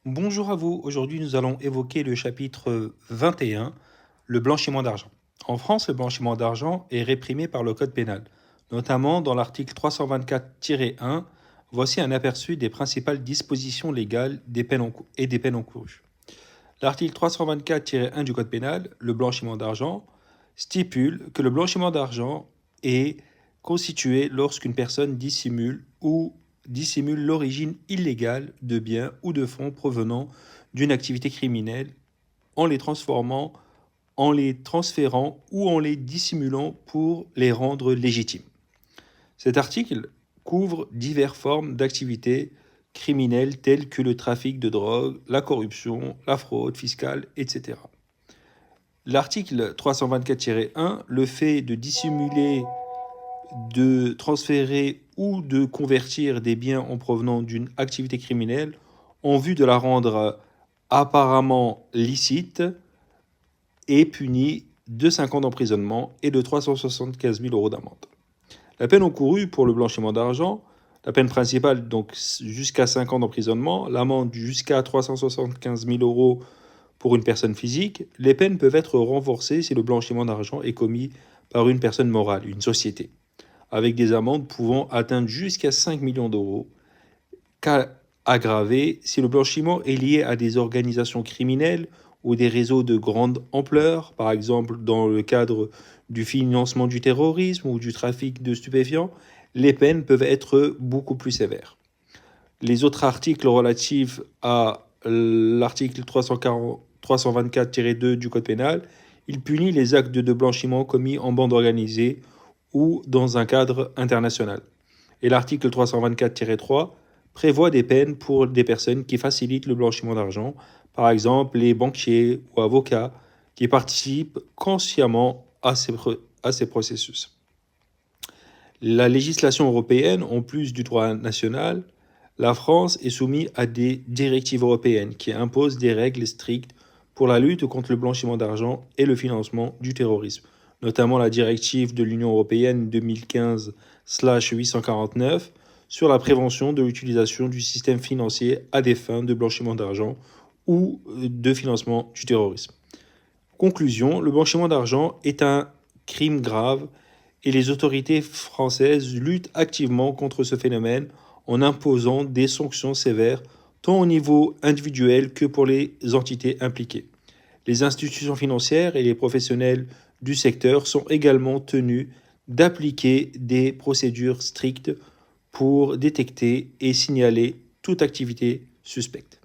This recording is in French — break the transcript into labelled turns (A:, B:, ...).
A: Bonjour à vous, aujourd'hui nous allons évoquer le chapitre 21, le blanchiment d'argent. En France, le blanchiment d'argent est réprimé par le Code pénal, notamment dans l'article 324-1. Voici un aperçu des principales dispositions légales et des peines encourues. L'article 324-1 du Code pénal, le blanchiment d'argent, stipule que le blanchiment d'argent est constitué lorsqu'une personne dissimule l'origine illégale de biens ou de fonds provenant d'une activité criminelle en les transformant, en les transférant ou en les dissimulant pour les rendre légitimes. Cet article couvre diverses formes d'activités criminelles telles que le trafic de drogue, la corruption, la fraude fiscale, etc. L'article 324-1, le fait de dissimuler, de transférer ou de convertir des biens en provenant d'une activité criminelle en vue de la rendre apparemment licite est puni de 5 ans d'emprisonnement et de 375 000 euros d'amende. La peine encourue pour le blanchiment d'argent, la peine principale, donc jusqu'à 5 ans d'emprisonnement, l'amende jusqu'à 375 000 euros pour une personne physique. Les peines peuvent être renforcées si le blanchiment d'argent est commis par une personne morale, une société, avec des amendes pouvant atteindre jusqu'à 5 millions d'euros. Cas aggravé si le blanchiment est lié à des organisations criminelles ou des réseaux de grande ampleur, par exemple dans le cadre du financement du terrorisme ou du trafic de stupéfiants, les peines peuvent être beaucoup plus sévères. Les autres articles relatifs à l'article 324-2 du Code pénal, il punit les actes de blanchiment commis en bande organisée ou dans un cadre international. Et l'article 324-3 prévoit des peines pour des personnes qui facilitent le blanchiment d'argent, par exemple les banquiers ou avocats qui participent consciemment à ces processus. La législation européenne, en plus du droit national, la France est soumise à des directives européennes qui imposent des règles strictes pour la lutte contre le blanchiment d'argent et le financement du terrorisme, notamment la directive de l'Union européenne 2015/849 sur la prévention de l'utilisation du système financier à des fins de blanchiment d'argent ou de financement du terrorisme. Conclusion, le blanchiment d'argent est un crime grave et les autorités françaises luttent activement contre ce phénomène en imposant des sanctions sévères tant au niveau individuel que pour les entités impliquées. Les institutions financières et les professionnels du secteur sont également tenus d'appliquer des procédures strictes pour détecter et signaler toute activité suspecte.